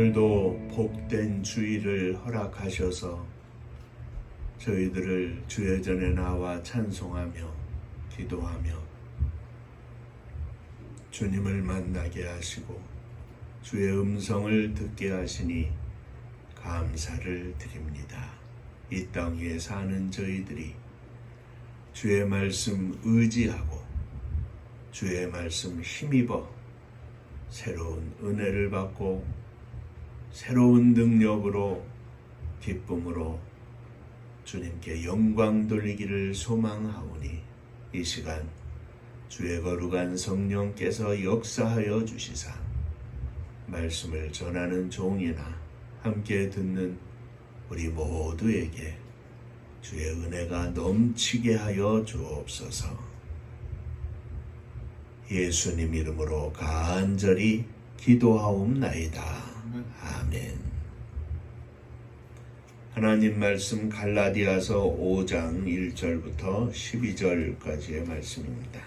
오늘도 복된 주일을 허락하셔서 저희들을 주의 전에 나와 찬송하며 기도하며 주님을 만나게 하시고 주의 음성을 듣게 하시니 감사를 드립니다. 이 땅 위에 사는 저희들이 주의 말씀 의지하고 주의 말씀 힘입어 새로운 은혜를 받고 새로운 능력으로 기쁨으로 주님께 영광 돌리기를 소망하오니 이 시간 주의 거룩한 성령께서 역사하여 주시사 말씀을 전하는 종이나 함께 듣는 우리 모두에게 주의 은혜가 넘치게 하여 주옵소서. 예수님 이름으로 간절히 기도하옵나이다. 아멘. 하나님 말씀 갈라디아서 5장 1절부터 12절까지의 말씀입니다.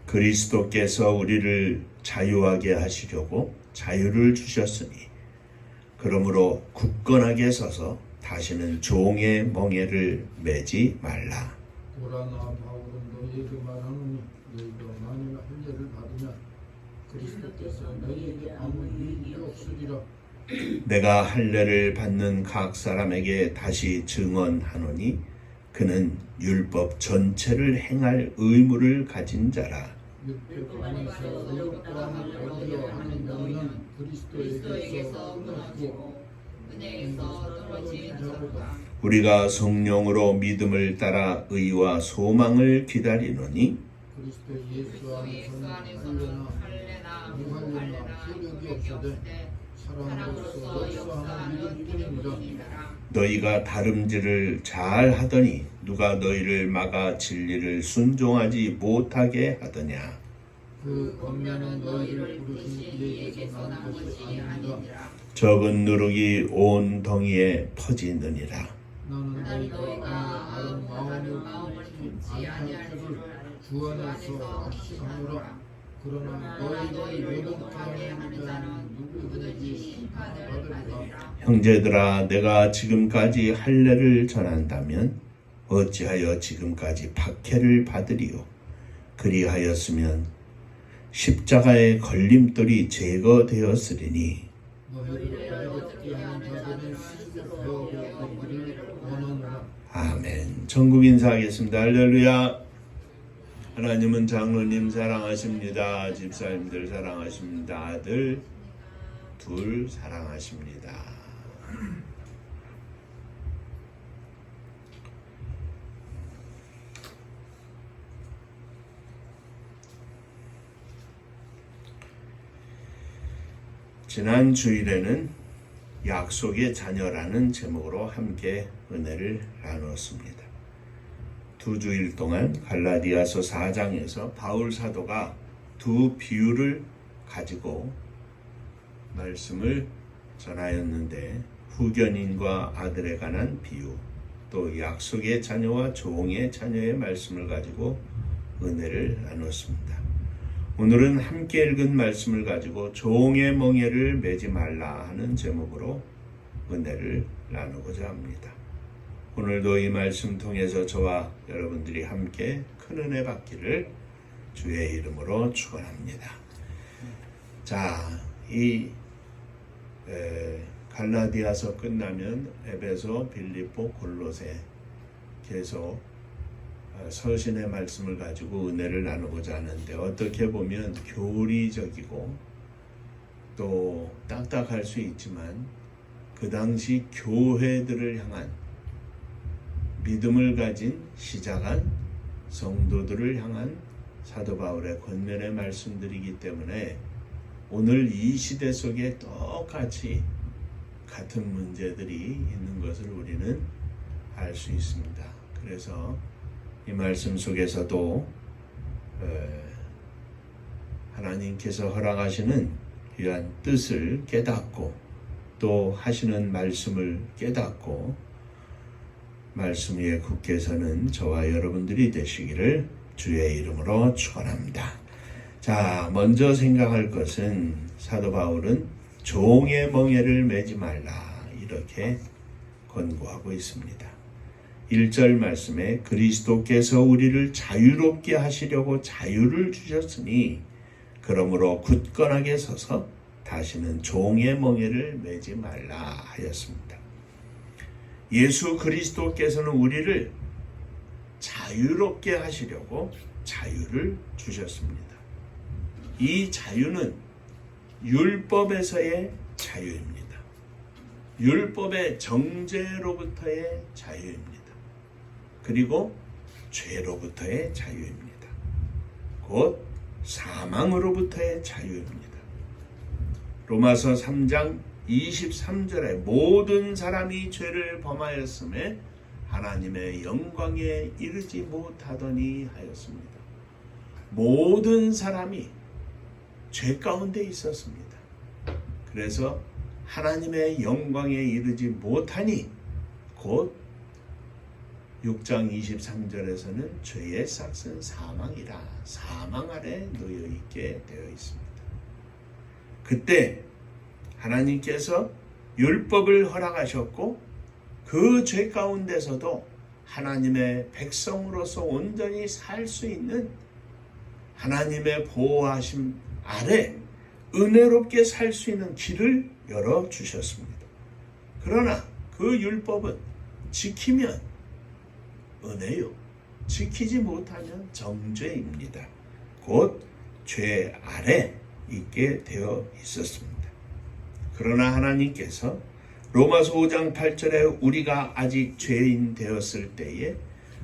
그리스도께서 우리를 자유하게 하시려고 자유를 주셨으니 그러므로 굳건하게 서서 다시는 종의 멍에를 매지 말라. 오라 나 바울은 너희에게 말하노니 너희가 만일 할례를 받으면 그리스도께서 너희에게 아무 유익이 없으리라. 내가 할례를 받는 각 사람에게 다시 증언하노니 그는 율법 전체를 행할 의무를 가진 자라. 율법 안에서 의롭다함을 얻으려 하는 너희는 그리스도에게서 끊어지고 은혜에서 떨어진 자로다. 우리가 성령으로 믿음을 따라 의와 소망을 기다리노니 그리스도 예수 안에서는 할례나 무할례나 효력이 없으되 사랑으로서 역사하는 믿음뿐이니라. 너희가 다름질을 잘 하더니 누가 너희를 막아 진리를 순종하지 못하게 하더냐. 그 권면은 너희를 부르신 이에게서 난 것이 아니니라. 적은 누룩이 온 덩이에 퍼지느니라. 나는 너희가 다른 마음을 품지 아니할 줄을 주 안에서 확신하노라. 그러나 너희를 요동케 하는 자는 누구든지 심판을 받으리라. 형제들아, 내가 지금까지 할례를 전한다면 어찌하여 지금까지 박해를 받으리요. 그리하였으면 십자가의 걸림돌이 제거되었으리니 너희를 어떻게 하는 자들은 스스로 배우고 그리를 원하노라. 아멘. 전국 인사하겠습니다. 할렐루야. 하나님은 장로님 사랑하십니다. 집사님들 사랑하십니다. 아들 둘 사랑하십니다. 지난 주일에는 약속의 자녀라는 제목으로 함께 은혜를 나누었습니다. 두 주일 동안 갈라디아서 4장에서 바울 사도가 두 비유를 가지고 말씀을 전하였는데 후견인과 아들에 관한 비유, 또 약속의 자녀와 종의 자녀의 말씀을 가지고 은혜를 나누었습니다. 오늘은 함께 읽은 말씀을 가지고 종의 멍에를 매지 말라 하는 제목으로 은혜를 나누고자 합니다. 오늘도 이 말씀 통해서 저와 여러분들이 함께 큰 은혜 받기를 주의 이름으로 축원합니다. 자, 이 갈라디아서 끝나면 에베소, 빌립보, 골로새 계속 서신의 말씀을 가지고 은혜를 나누고자 하는데 어떻게 보면 교리적이고 또 딱딱할 수 있지만 그 당시 교회들을 향한 믿음을 가진 시작한 성도들을 향한 사도 바울의 권면의 말씀들이기 때문에 오늘 이 시대 속에 똑같이 같은 문제들이 있는 것을 우리는 알 수 있습니다. 그래서 이 말씀 속에서도 하나님께서 허락하시는 귀한 뜻을 깨닫고 또 하시는 말씀을 깨닫고 말씀 위에 굳게 서는 저와 여러분들이 되시기를 주의 이름으로 축원합니다. 자, 먼저 생각할 것은 사도 바울은 종의 멍에를 매지 말라 이렇게 권고하고 있습니다. 1절 말씀에 그리스도께서 우리를 자유롭게 하시려고 자유를 주셨으니 그러므로 굳건하게 서서 다시는 종의 멍에를 매지 말라 하였습니다. 예수 그리스도께서는 우리를 자유롭게 하시려고 자유를 주셨습니다. 이 자유는 율법에서의 자유입니다. 율법의 정죄로부터의 자유입니다. 그리고 죄로부터의 자유입니다. 곧 사망으로부터의 자유입니다. 로마서 3장 23절에 모든 사람이 죄를 범하였음에 하나님의 영광에 이르지 못하더니 하였습니다. 모든 사람이 죄 가운데 있었습니다. 그래서 하나님의 영광에 이르지 못하니 곧 6장 23절에서는 죄의 삭은 사망이라 사망 아래 놓여 있게 되어 있습니다. 그때 하나님께서 율법을 허락하셨고 그 죄 가운데서도 하나님의 백성으로서 온전히 살 수 있는 하나님의 보호하심 아래 은혜롭게 살 수 있는 길을 열어주셨습니다. 그러나 그 율법은 지키면 은혜요, 지키지 못하면 정죄입니다. 곧 죄 아래 있게 되어 있었습니다. 그러나 하나님께서 로마서 5장 8절에 우리가 아직 죄인 되었을 때에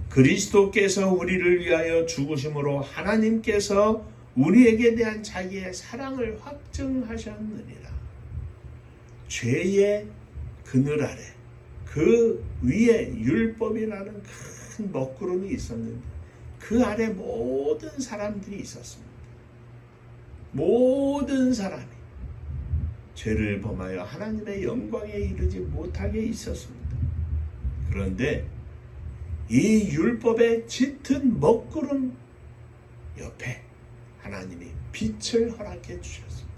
그리스도께서 우리를 위하여 죽으심으로 하나님께서 우리에게 대한 자기의 사랑을 확증하셨느니라. 죄의 그늘 아래 그 위에 율법이라는 큰 먹구름이 있었는데 그 아래 모든 사람들이 있었습니다. 모든 사람이 죄를 범하여 하나님의 영광에 이르지 못하게 있었습니다. 그런데 이 율법의 짙은 먹구름 옆에 하나님이 빛을 허락해 주셨습니다.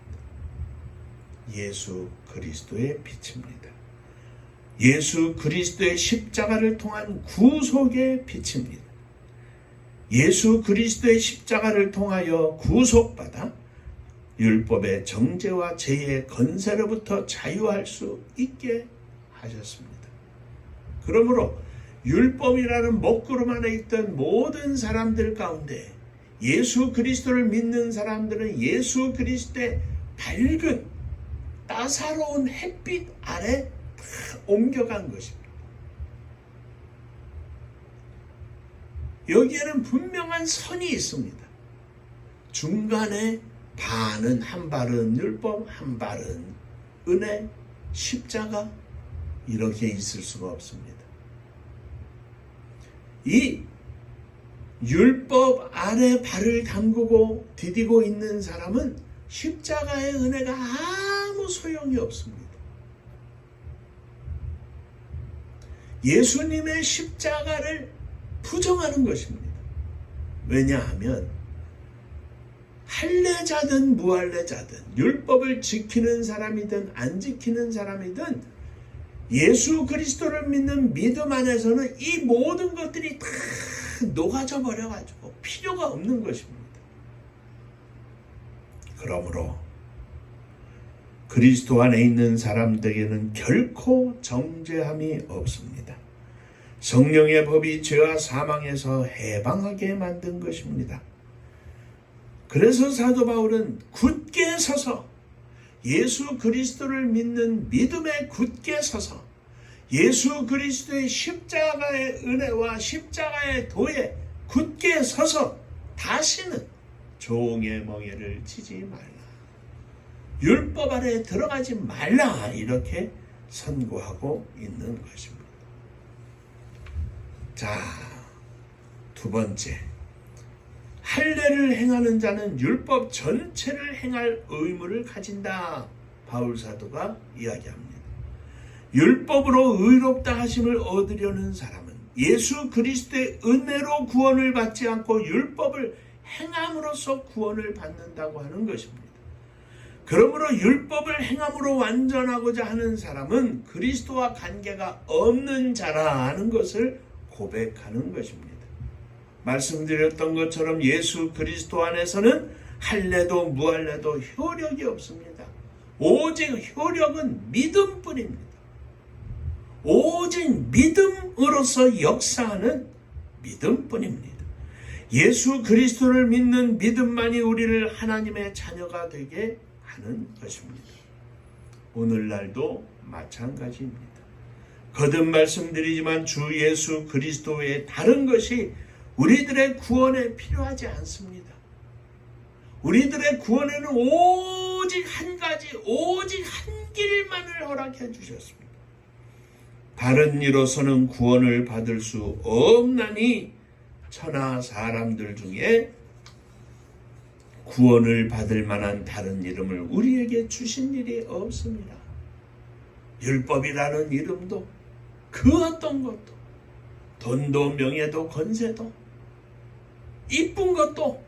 예수 그리스도의 빛입니다. 예수 그리스도의 십자가를 통한 구속의 빛입니다. 예수 그리스도의 십자가를 통하여 구속받아 율법의 정죄와 죄의 건세로부터 자유할 수 있게 하셨습니다. 그러므로 율법이라는 먹구름 안에 있던 모든 사람들 가운데 예수 그리스도를 믿는 사람들은 예수 그리스도의 밝은 따사로운 햇빛 아래 다 옮겨간 것입니다. 여기에는 분명한 선이 있습니다. 중간에 반은 한 발은 율법, 한 발은 은혜, 십자가 이렇게 있을 수가 없습니다. 이 율법 아래 발을 담그고 디디고 있는 사람은 십자가의 은혜가 아무 소용이 없습니다. 예수님의 십자가를 부정하는 것입니다. 왜냐하면 할례자든 무할례자든 율법을 지키는 사람이든 안 지키는 사람이든 예수 그리스도를 믿는 믿음 안에서는 이 모든 것들이 다 녹아져 버려가지고 필요가 없는 것입니다. 그러므로 그리스도 안에 있는 사람들에게는 결코 정죄함이 없습니다. 성령의 법이 죄와 사망에서 해방하게 만든 것입니다. 그래서 사도 바울은 굳게 서서 예수 그리스도를 믿는 믿음에 굳게 서서 예수 그리스도의 십자가의 은혜와 십자가의 도에 굳게 서서 다시는 종의 멍에를 치지 말라. 율법 아래 들어가지 말라. 이렇게 선고하고 있는 것입니다. 자, 두 번째. 할례를 행하는 자는 율법 전체를 행할 의무를 가진다. 바울 사도가 이야기합니다. 율법으로 의롭다 하심을 얻으려는 사람은 예수 그리스도의 은혜로 구원을 받지 않고 율법을 행함으로써 구원을 받는다고 하는 것입니다. 그러므로 율법을 행함으로 완전하고자 하는 사람은 그리스도와 관계가 없는 자라는 것을 고백하는 것입니다. 말씀드렸던 것처럼 예수 그리스도 안에서는 할례도 무할례도 효력이 없습니다. 오직 효력은 믿음뿐입니다. 오직 믿음으로서 역사하는 믿음뿐입니다. 예수 그리스도를 믿는 믿음만이 우리를 하나님의 자녀가 되게 하는 것입니다. 오늘날도 마찬가지입니다. 거듭 말씀드리지만 주 예수 그리스도 외에 다른 것이 우리들의 구원에 필요하지 않습니다. 우리들의 구원에는 오직 한 가지, 오직 한 길만을 허락해 주셨습니다. 다른 이로서는 구원을 받을 수 없나니 천하 사람들 중에 구원을 받을 만한 다른 이름을 우리에게 주신 일이 없습니다. 율법이라는 이름도 그 어떤 것도 돈도 명예도 권세도 이쁜 것도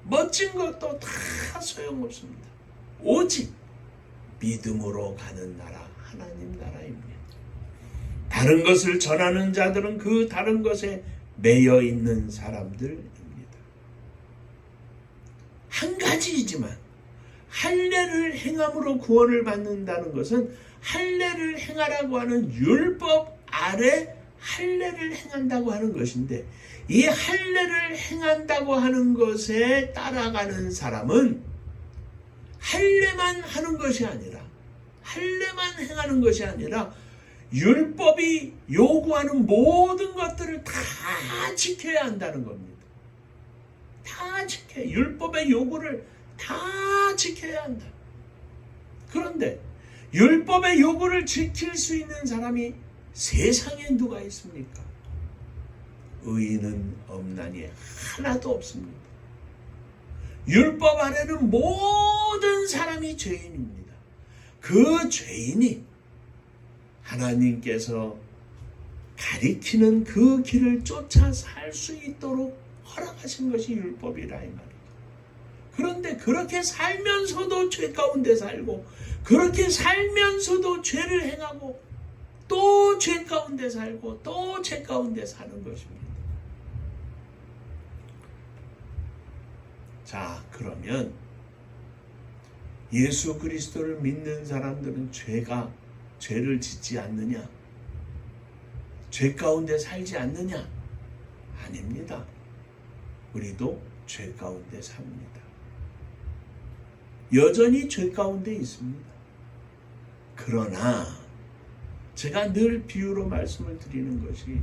멋진 것도 다 소용없습니다. 오직 믿음으로 가는 나라 하나님 나라입니다. 다른 것을 전하는 자들은 그 다른 것에 매여 있는 사람들입니다. 한 가지이지만 할례를 행함으로 구원을 받는다는 것은 할례를 행하라고 하는 율법 아래 할례를 행한다고 하는 것인데, 이 할례를 행한다고 하는 것에 따라가는 사람은 할례만 하는 것이 아니라, 할례만 행하는 것이 아니라 율법이 요구하는 모든 것들을 다 지켜야 한다는 겁니다. 다 지켜야, 율법의 요구를 다 지켜야 한다. 그런데 율법의 요구를 지킬 수 있는 사람이 세상에 누가 있습니까? 의인은 없나니 하나도 없습니다. 율법 아래는 모든 사람이 죄인입니다. 그 죄인이 하나님께서 가리키는 그 길을 쫓아 살 수 있도록 허락하신 것이 율법이라 이 말이죠. 그런데 그렇게 살면서도 죄 가운데 살고, 그렇게 살면서도 죄를 행하고, 또 죄 가운데 살고, 또 죄 가운데 사는 것입니다. 자, 그러면 예수 그리스도를 믿는 사람들은 죄를 짓지 않느냐? 죄 가운데 살지 않느냐? 아닙니다. 우리도 죄 가운데 삽니다. 여전히 죄 가운데 있습니다. 그러나 제가 늘 비유로 말씀을 드리는 것이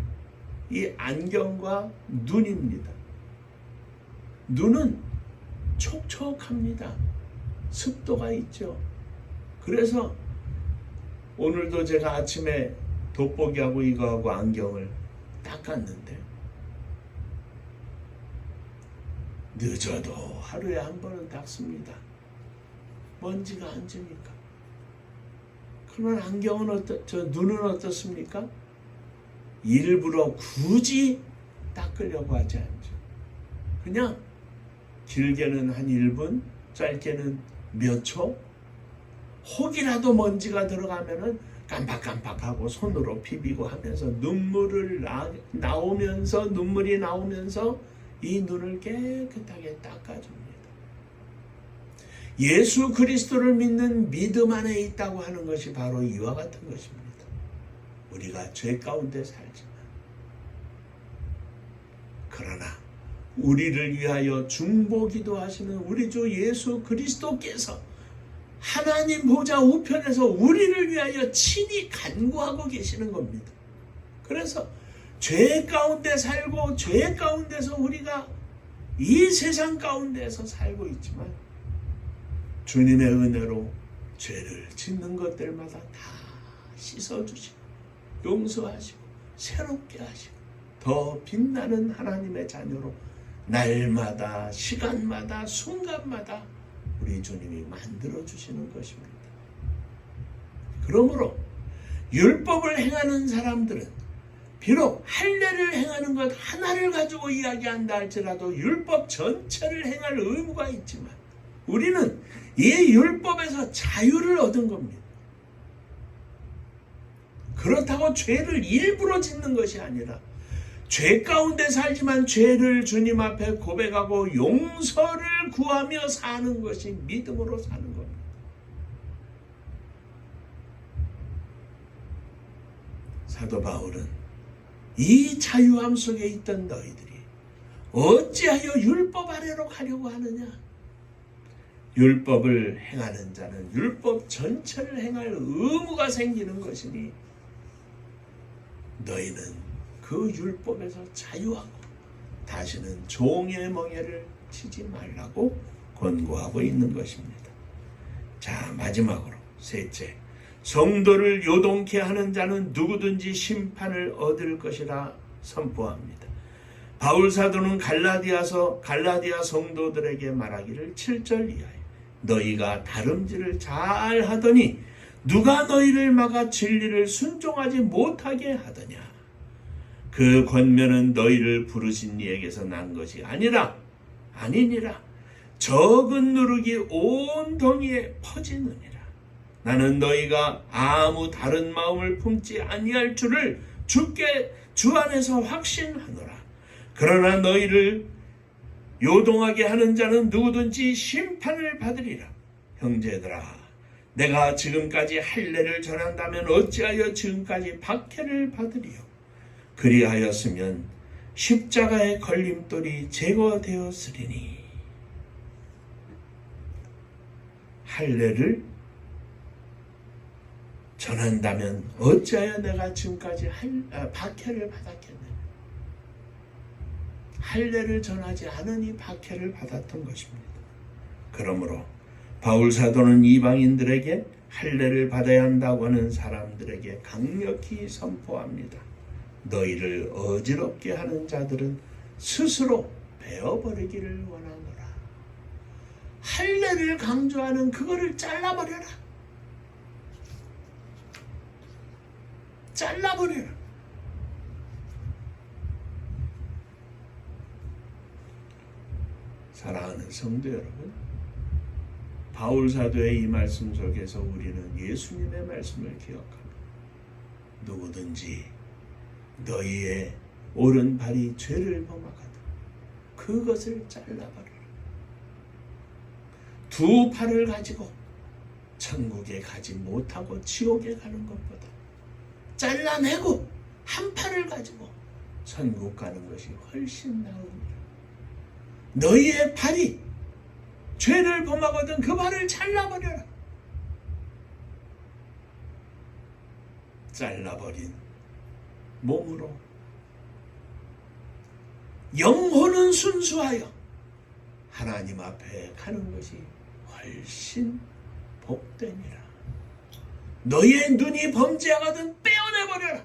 이 안경과 눈입니다. 눈은 촉촉합니다. 습도가 있죠. 그래서 오늘도 제가 아침에 돋보기하고 이거하고 안경을 닦았는데, 늦어도 하루에 한 번은 닦습니다. 먼지가 안 지니까. 그러면 안경은 눈은 어떻습니까? 일부러 굳이 닦으려고 하지 않죠. 그냥 길게는 한 1분, 짧게는 몇 초, 혹이라도 먼지가 들어가면은 깜빡깜빡하고 손으로 비비고 하면서 눈물이 나오면서 이 눈을 깨끗하게 닦아줍니다. 예수 그리스도를 믿는 믿음 안에 있다고 하는 것이 바로 이와 같은 것입니다. 우리가 죄 가운데 살지만, 그러나 우리를 위하여 중보기도 하시는 우리 주 예수 그리스도께서 하나님 보좌 우편에서 우리를 위하여 친히 간구하고 계시는 겁니다. 그래서 죄 가운데 살고, 죄 가운데서 우리가 이 세상 가운데서 살고 있지만, 주님의 은혜로 죄를 짓는 것들마다 다 씻어주시고 용서하시고 새롭게 하시고 더 빛나는 하나님의 자녀로 날마다 시간마다 순간마다 우리 주님이 만들어 주시는 것입니다. 그러므로 율법을 행하는 사람들은 비록 할례를 행하는 것 하나를 가지고 이야기한다 할지라도 율법 전체를 행할 의무가 있지만 우리는 이 율법에서 자유를 얻은 겁니다. 그렇다고 죄를 일부러 짓는 것이 아니라 죄 가운데 살지만 죄를 주님 앞에 고백하고 용서를 구하며 사는 것이 믿음으로 사는 겁니다. 사도 바울은 이 자유함 속에 있던 너희들이 어찌하여 율법 아래로 가려고 하느냐? 율법을 행하는 자는 율법 전체를 행할 의무가 생기는 것이니 너희는 그 율법에서 자유하고 다시는 종의 멍에를 치지 말라고 권고하고 있는 것입니다. 자, 마지막으로 셋째, 성도를 요동케 하는 자는 누구든지 심판을 얻을 것이라 선포합니다. 바울 사도는 갈라디아 성도들에게 말하기를 7절 이하에 너희가 다름질을 잘 하더니 누가 너희를 막아 진리를 순종하지 못하게 하더냐? 그 권면은 너희를 부르신 이에게서 난 것이 아니니라. 적은 누룩이 온 동이에 퍼지느니라. 나는 너희가 아무 다른 마음을 품지 아니할 줄을 주 안에서 확신하노라. 그러나 너희를 요동하게 하는 자는 누구든지 심판을 받으리라. 형제들아, 내가 지금까지 할례를 전한다면 어찌하여 지금까지 박해를 받으리요? 그리하였으면 십자가의 걸림돌이 제거되었으리니. 할례를 전한다면 어찌하여 내가 지금까지 박해를 받았겠느냐? 할례를 전하지 않으니 박해를 받았던 것입니다. 그러므로 바울 사도는 이방인들에게 할례를 받아야 한다고 하는 사람들에게 강력히 선포합니다. 너희를 어지럽게 하는 자들은 스스로 베어버리기를 원하노라. 할례를 강조하는 그거를 잘라버려라. 잘라버려라. 사랑하는 성도 여러분, 바울 사도의 이 말씀 속에서 우리는 예수님의 말씀을 기억합니다. 누구든지 너희의 오른발이 죄를 범하거든 그것을 잘라버려라. 두 팔을 가지고 천국에 가지 못하고 지옥에 가는 것보다 잘라내고 한 팔을 가지고 천국 가는 것이 훨씬 나으니라. 너희의 발이 죄를 범하거든 그 발을 잘라버려라. 잘라버린 몸으로 영혼은 순수하여 하나님 앞에 가는 것이 훨씬 복되니라. 너희의 눈이 범죄하거든 빼어내버려라.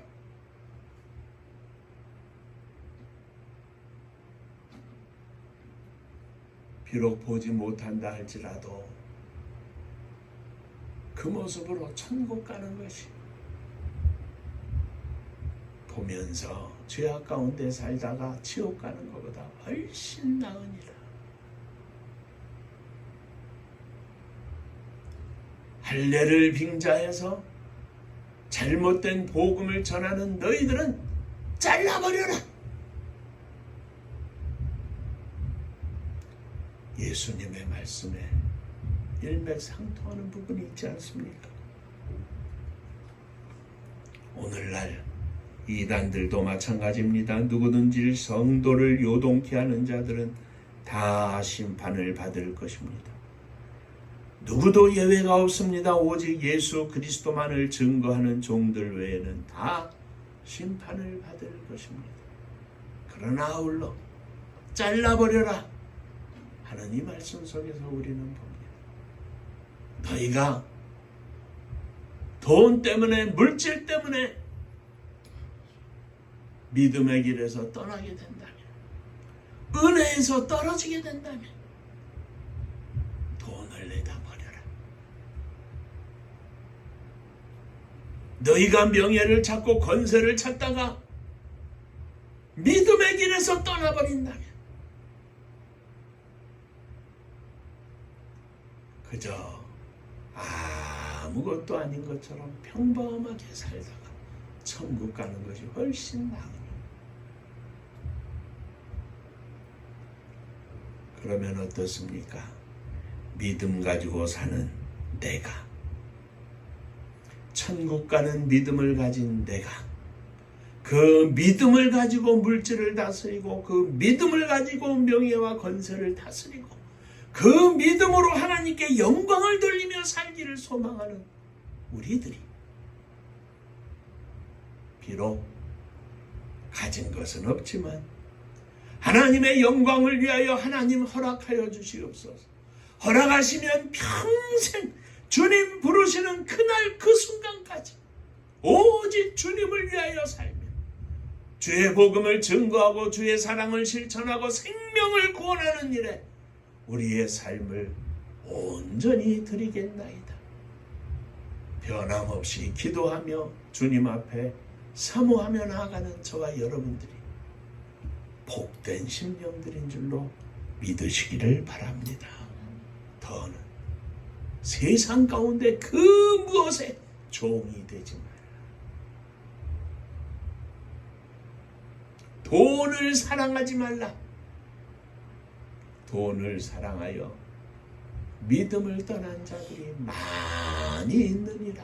비록 보지 못한다 할지라도 그 모습으로 천국 가는 것이 보면서 죄악 가운데 살다가 지옥 가는 것보다 훨씬 나으니라. 할례를 빙자해서 잘못된 복음을 전하는 너희들은 잘라버려라. 예수님의 말씀에 일맥상통하는 부분이 있지 않습니까? 오늘날 이단들도 마찬가지입니다. 누구든지 성도를 요동케 하는 자들은 다 심판을 받을 것입니다. 누구도 예외가 없습니다. 오직 예수 그리스도만을 증거하는 종들 외에는 다 심판을 받을 것입니다. 그러나 아울러 잘라버려라 하는 이 말씀 속에서 우리는 봅니다. 너희가 돈 때문에 물질 때문에 믿음의 길에서 떠나게 된다면 은혜에서 떨어지게 된다면 돈을 내다 버려라. 너희가 명예를 찾고 권세를 찾다가 믿음의 길에서 떠나버린다면 그저 아무것도 아닌 것처럼 평범하게 살다가 천국 가는 것이 훨씬 나아요. 그러면 어떻습니까? 믿음 가지고 사는 내가, 천국 가는 믿음을 가진 내가, 그 믿음을 가지고 물질을 다스리고 그 믿음을 가지고 명예와 권세를 다스리고 그 믿음으로 하나님께 영광을 돌리며 살기를 소망하는 우리들이 비록 가진 것은 없지만 하나님의 영광을 위하여 하나님 허락하여 주시옵소서. 허락하시면 평생 주님 부르시는 그날 그 순간까지 오직 주님을 위하여 살며 주의 복음을 증거하고 주의 사랑을 실천하고 생명을 구원하는 일에 우리의 삶을 온전히 드리겠나이다. 변함없이 기도하며 주님 앞에 사모하며 나아가는 저와 여러분들이 복된 심령들인 줄로 믿으시기를 바랍니다. 더는 세상 가운데 그 무엇에 종이 되지 마라. 돈을 사랑하지 말라. 돈을 사랑하여 믿음을 떠난 자들이 많이 있느니라.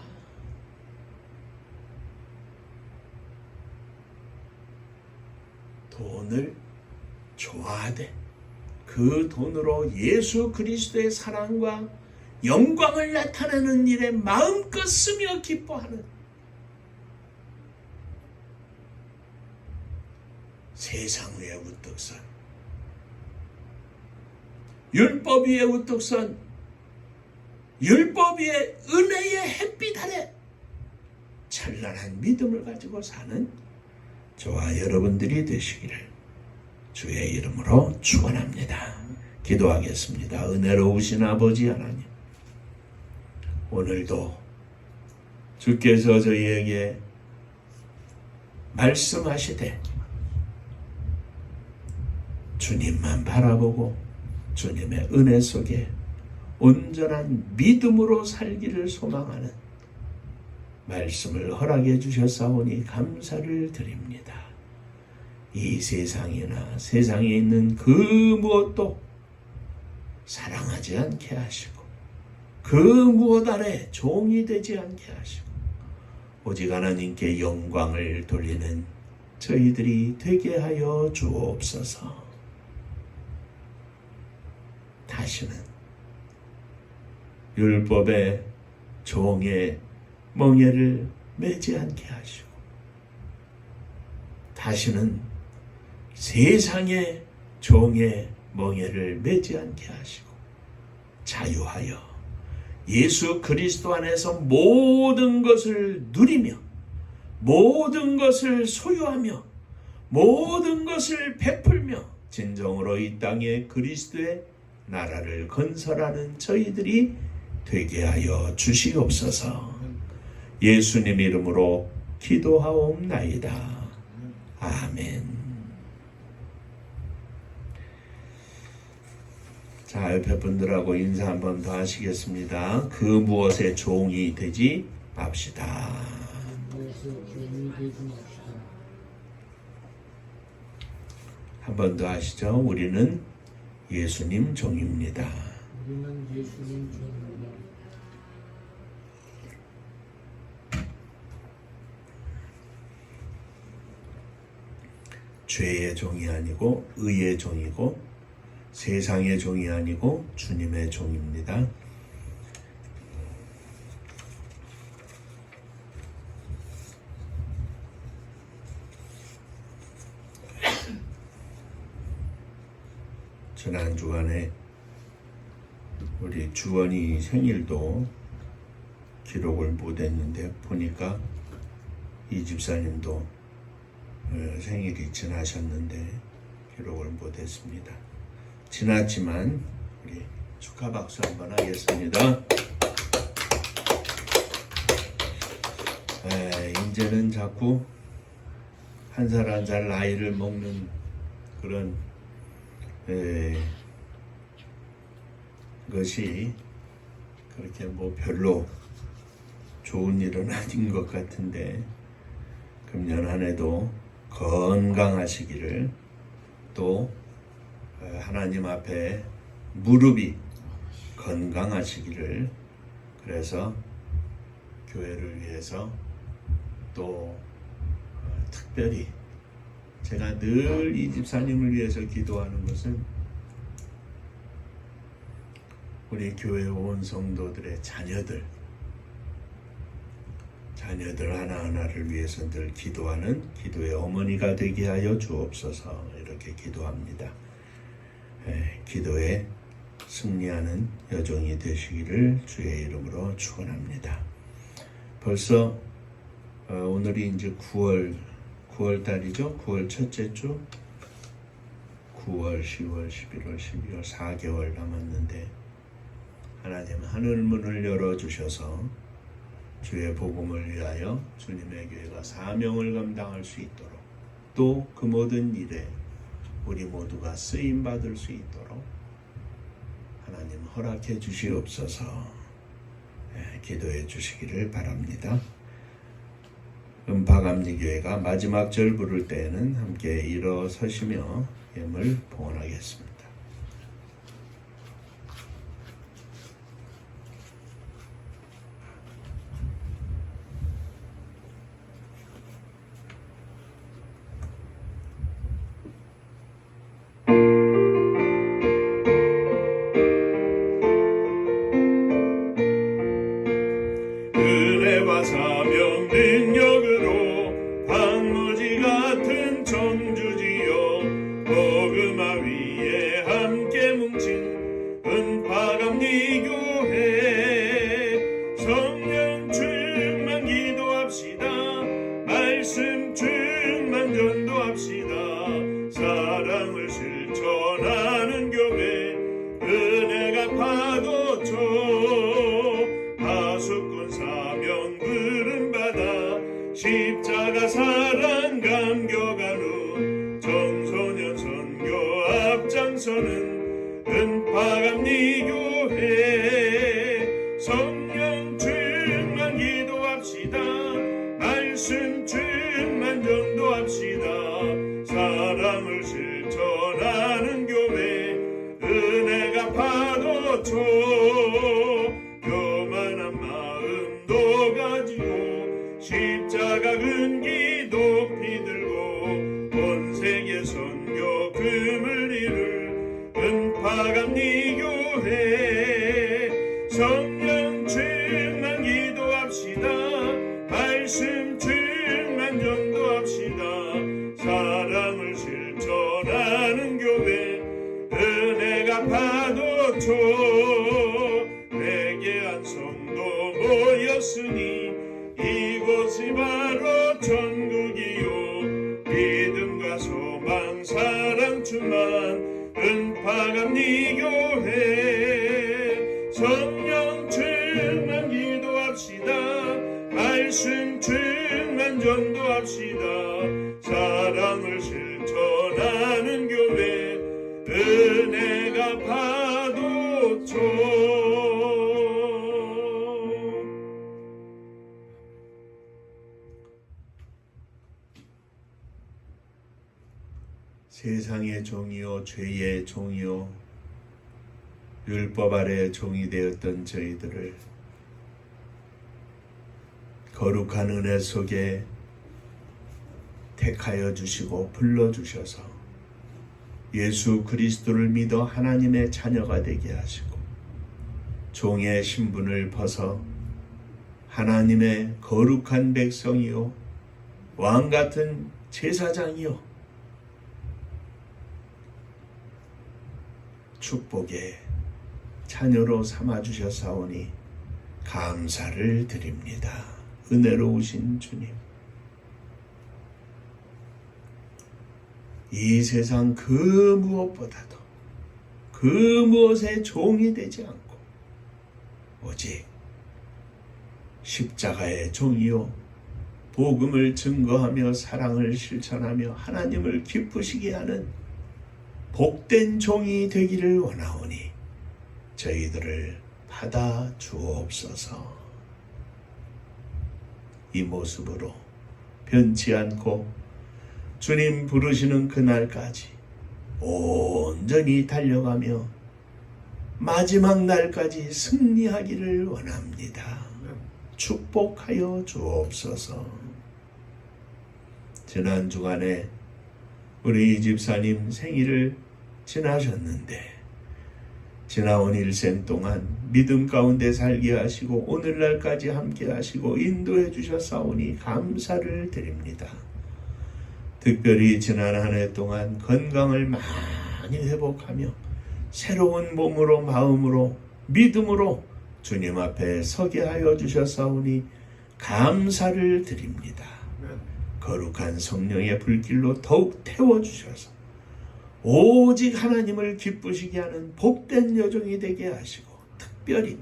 돈을 좋아하되 그 돈으로 예수 그리스도의 사랑과 영광을 나타내는 일에 마음껏 쓰며 기뻐하는 세상 위의 우뚝선, 율법 위의 우뚝선, 율법 위의 은혜의 햇빛 아래 찬란한 믿음을 가지고 사는 저와 여러분들이 되시기를 주의 이름으로 축원합니다. 기도하겠습니다. 은혜로우신 아버지 하나님, 오늘도 주께서 저희에게 말씀하시되 주님만 바라보고 주님의 은혜 속에 온전한 믿음으로 살기를 소망하는 말씀을 허락해 주셨사오니 감사를 드립니다. 이 세상이나 세상에 있는 그 무엇도 사랑하지 않게 하시고 그 무엇 아래 종이 되지 않게 하시고 오직 하나님께 영광을 돌리는 저희들이 되게 하여 주옵소서. 다시는 율법의 종의 멍에를 매지 않게 하시고 다시는 세상의 종의 멍에를 매지 않게 하시고 자유하여 예수 그리스도 안에서 모든 것을 누리며 모든 것을 소유하며 모든 것을 베풀며 진정으로 이 땅에 그리스도의 나라를 건설하는 저희들이 되게 하여 주시옵소서. 예수님 이름으로 기도하옵나이다. 아멘. 자, 옆에 분들하고 인사 한 번 더 하시겠습니다. 그 무엇의 종이 되지 맙시다. 한 번 더 하시죠. 우리는 예수님 종입니다. 우리는 예수님 종입니다. 죄의 종이 아니고 의의 종이고 세상의 종이 아니고 주님의 종입니다. 지난 주간에 우리 주원이 생일도 기록을 못했는데 보니까 이 집사님도 생일이 지나셨는데 기록을 못했습니다. 지났지만 우리 축하 박수 한번 하겠습니다. 이제는 자꾸 한 살 한 살 나이를 먹는 그런 것이 그렇게 뭐 별로 좋은 일은 아닌 것 같은데, 금년 한 해도 건강하시기를, 또 하나님 앞에 무릎이 건강하시기를, 그래서 교회를 위해서 또 특별히 제가 늘 이 집사님을 위해서 기도하는 것은 우리 교회 온 성도들의 자녀들 하나하나를 위해서 늘 기도하는 기도의 어머니가 되게 하여 주옵소서, 이렇게 기도합니다. 기도에 승리하는 여종이 되시기를 주의 이름으로 축원합니다. 벌써 오늘이 이제 9월 달이죠. 9월 첫째 주, 9월, 10월, 11월, 12월 4개월 남았는데, 하나님 하늘 문을 열어주셔서 주의 복음을 위하여 주님의 교회가 사명을 감당할 수 있도록, 또 그 모든 일에 우리 모두가 쓰임 받을 수 있도록 하나님 허락해 주시옵소서. 기도해 주시기를 바랍니다. 음파감리교회가 마지막 절 부를 때에는 함께 일어서시며 예물 봉헌하겠습니다. 은혜와 사명 능력으로 황무지 같은 청주지요, 복음화 위에 함께 뭉친 은파감리교회, 성령 충만 기도합시다. 말씀 충만 전도합시다. 사랑을 실천하는 교회, 은혜가 파도쳐 하수꾼 사명 부름받아 십자가 사랑 감격한 후 청소년 선교 앞장서는 은파감리교회, 성령 충만 기도합시다. 말씀 충만 전도합시다. 사랑을 실천하는 교회, 은혜가 파도쳐 교만한 마음도 가지고 십자가 근기 높이 들고 온 세계 선교 금을 이룰 은파감리교회, 성령 충만 기도합시다. 말씀 충만 전도합시다. 사랑을 실천하는 교회, 은혜가 파도쳐 회개한 성도 모였으니 이곳이 바로 천국이요, 믿음과 소망 사랑 충만 은파감리교회, 성령 충만 기도합시다. 말씀 충만 전도합시다. 사랑을 실천하는 교회, 은혜가 파도쳐 세상의 종이요, 죄의 종이요, 율법 아래 종이 되었던 저희들을 거룩한 은혜 속에 택하여 주시고 불러주셔서 예수 그리스도를 믿어 하나님의 자녀가 되게 하시고, 종의 신분을 벗어 하나님의 거룩한 백성이요, 왕같은 제사장이요, 축복의 자녀로 삼아주셨사오니 감사를 드립니다. 은혜로우신 주님, 이 세상 그 무엇보다도 그 무엇의 종이 되지 않고 오직 십자가의 종이요 복음을 증거하며 사랑을 실천하며 하나님을 기쁘시게 하는 복된 종이 되기를 원하오니 저희들을 받아 주옵소서. 이 모습으로 변치 않고 주님 부르시는 그날까지 온전히 달려가며 마지막 날까지 승리하기를 원합니다. 축복하여 주옵소서. 지난 주간에 우리 집사님 생일을 지나셨는데 지나온 일생 동안 믿음 가운데 살게 하시고 오늘날까지 함께 하시고 인도해 주셨사오니 감사를 드립니다. 특별히 지난 한 해 동안 건강을 많이 회복하며 새로운 몸으로 마음으로 믿음으로 주님 앞에 서게 하여 주셨사오니 감사를 드립니다. 거룩한 성령의 불길로 더욱 태워주셔서 오직 하나님을 기쁘시게 하는 복된 여종이 되게 하시고 특별히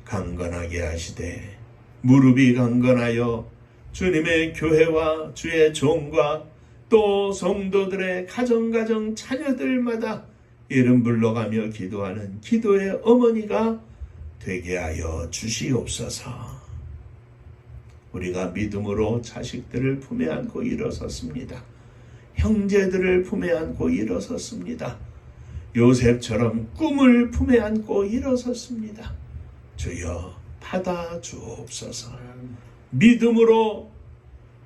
강건하게 하시되 무릎이 강건하여 주님의 교회와 주의 종과 또 성도들의 가정 자녀들마다 이름 불러가며 기도하는 기도의 어머니가 되게 하여 주시옵소서. 우리가 믿음으로 자식들을 품에 안고 일어섰습니다. 형제들을 품에 안고 일어섰습니다. 요셉처럼 꿈을 품에 안고 일어섰습니다. 주여 받아 주옵소서. 믿음으로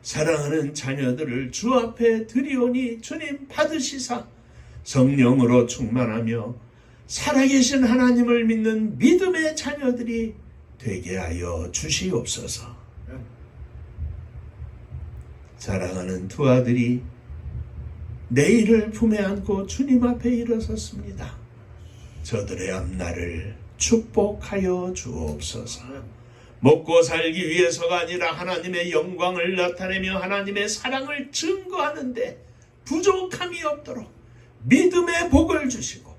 사랑하는 자녀들을 주 앞에 드리오니 주님 받으시사 성령으로 충만하며 살아계신 하나님을 믿는 믿음의 자녀들이 되게 하여 주시옵소서. 사랑하는 두 아들이 내일을 품에 안고 주님 앞에 일어섰습니다. 저들의 앞날을 축복하여 주옵소서. 먹고 살기 위해서가 아니라 하나님의 영광을 나타내며 하나님의 사랑을 증거하는데 부족함이 없도록 믿음의 복을 주시고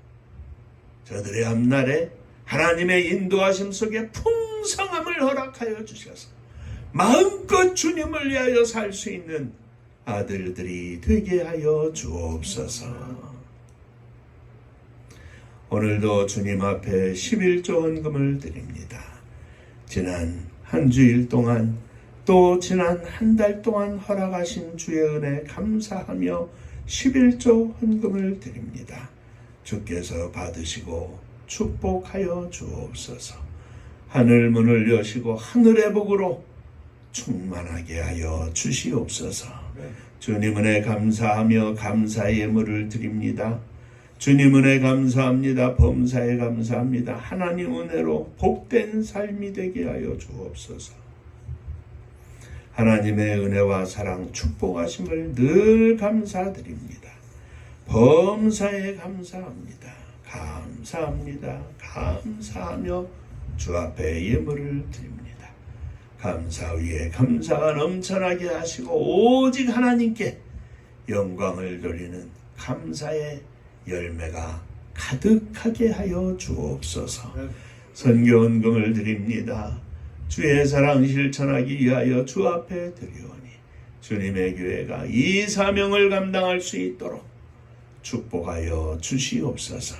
저들의 앞날에 하나님의 인도하심 속에 풍성함을 허락하여 주셔서 마음껏 주님을 위하여 살 수 있는 아들들이 되게 하여 주옵소서. 오늘도 주님 앞에 11조 헌금을 드립니다. 지난 한 주일 동안 또 지난 한 달 동안 허락하신 주의 은혜 감사하며 11조 헌금을 드립니다. 주께서 받으시고 축복하여 주옵소서. 하늘 문을 여시고 하늘의 복으로 충만하게 하여 주시옵소서. 주님 은혜 감사하며 감사의 예물을 드립니다. 주님 은혜 감사합니다. 범사에 감사합니다. 하나님 은혜로 복된 삶이 되게 하여 주옵소서. 하나님의 은혜와 사랑 축복하심을 늘 감사드립니다. 범사에 감사합니다. 감사합니다. 감사하며 주 앞에 예물을 드립니다. 감사 위에 감사가 넘쳐나게 하시고 오직 하나님께 영광을 돌리는 감사의 열매가 가득하게 하여 주옵소서. 선교헌금을 드립니다. 주의 사랑 실천하기 위하여 주 앞에 드리오니 주님의 교회가 이 사명을 감당할 수 있도록 축복하여 주시옵소서.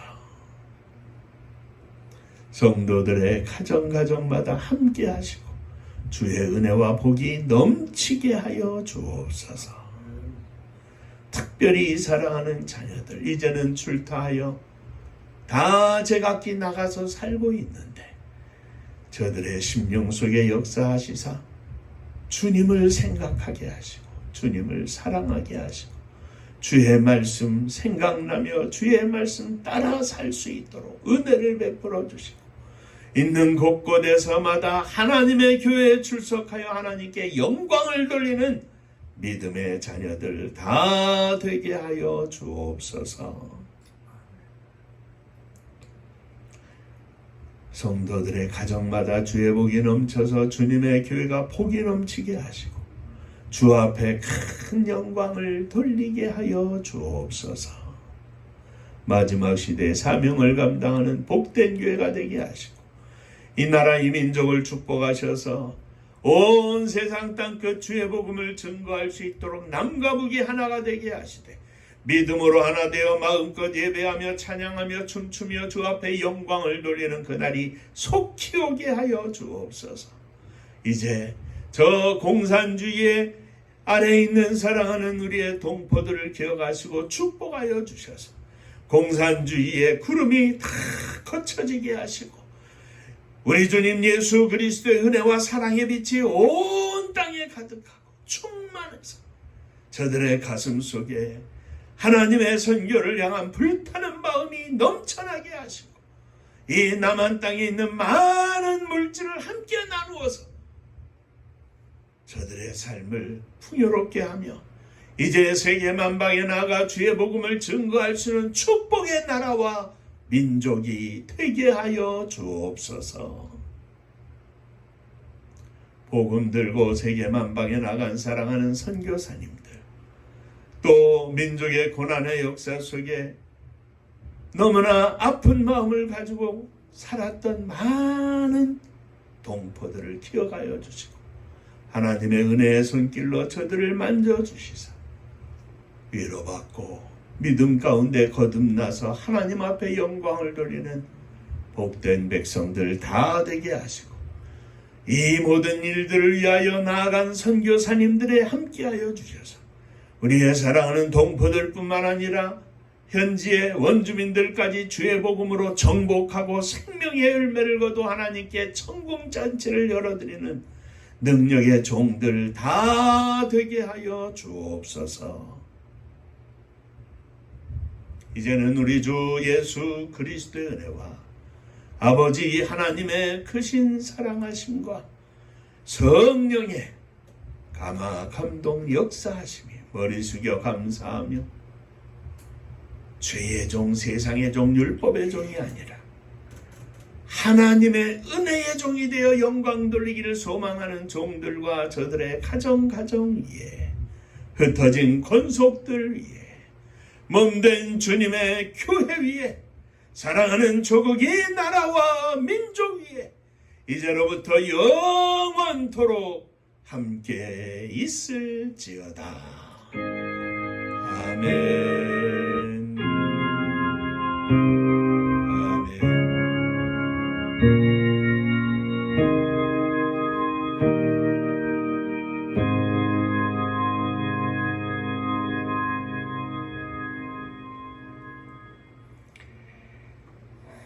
성도들의 가정마다 함께 하시고 주의 은혜와 복이 넘치게 하여 주옵소서. 특별히 사랑하는 자녀들 이제는 출타하여 다 제각기 나가서 살고 있는데 저들의 심령 속에 역사하시사 주님을 생각하게 하시고 주님을 사랑하게 하시고 주의 말씀 생각나며 주의 말씀 따라 살 수 있도록 은혜를 베풀어 주시고 있는 곳곳에서마다 하나님의 교회에 출석하여 하나님께 영광을 돌리는 믿음의 자녀들 다 되게 하여 주옵소서. 성도들의 가정마다 주의 복이 넘쳐서 주님의 교회가 복이 넘치게 하시고 주 앞에 큰 영광을 돌리게 하여 주옵소서. 마지막 시대의 사명을 감당하는 복된 교회가 되게 하시고 이 나라 이 민족을 축복하셔서 온 세상 땅끝 주의 복음을 증거할 수 있도록 남과 북이 하나가 되게 하시되 믿음으로 하나 되어 마음껏 예배하며 찬양하며 춤추며 주 앞에 영광을 돌리는 그날이 속히 오게 하여 주옵소서. 이제 저 공산주의의 아래에 있는 사랑하는 우리의 동포들을 기억하시고 축복하여 주셔서 공산주의의 구름이 다 거쳐지게 하시고 우리 주님 예수 그리스도의 은혜와 사랑의 빛이 온 땅에 가득하고 충만해서 저들의 가슴 속에 하나님의 선교를 향한 불타는 마음이 넘쳐나게 하시고 이 남한 땅에 있는 많은 물질을 함께 나누어서 저들의 삶을 풍요롭게 하며 이제 세계 만방에 나가 주의 복음을 증거할 수 있는 축복의 나라와 민족이 되게 하여 주옵소서. 복음 들고 세계 만방에 나간 사랑하는 선교사님들, 또 민족의 고난의 역사 속에 너무나 아픈 마음을 가지고 살았던 많은 동포들을 기억하여 주시고 하나님의 은혜의 손길로 저들을 만져주시사 위로받고 믿음 가운데 거듭나서 하나님 앞에 영광을 돌리는 복된 백성들 다 되게 하시고 이 모든 일들을 위하여 나아간 선교사님들에 함께하여 주셔서 우리의 사랑하는 동포들뿐만 아니라 현지의 원주민들까지 주의 복음으로 정복하고 생명의 열매를 거둬 하나님께 천국잔치를 열어드리는 능력의 종들 다 되게 하여 주옵소서. 이제는 우리 주 예수 그리스도의 은혜와 아버지 하나님의 크신 사랑하심과 성령의 감화 감동 역사하심이 머리 숙여 감사하며 죄의 종 세상의 종 율법의 종이 아니라 하나님의 은혜의 종이 되어 영광 돌리기를 소망하는 종들과 저들의 가정 위에 흩어진 권속들 위에 몸된 주님의 교회 위에 사랑하는 조국의 나라와 민족 위에 이제로부터 영원토록 함께 있을지어다. 아멘. 아멘.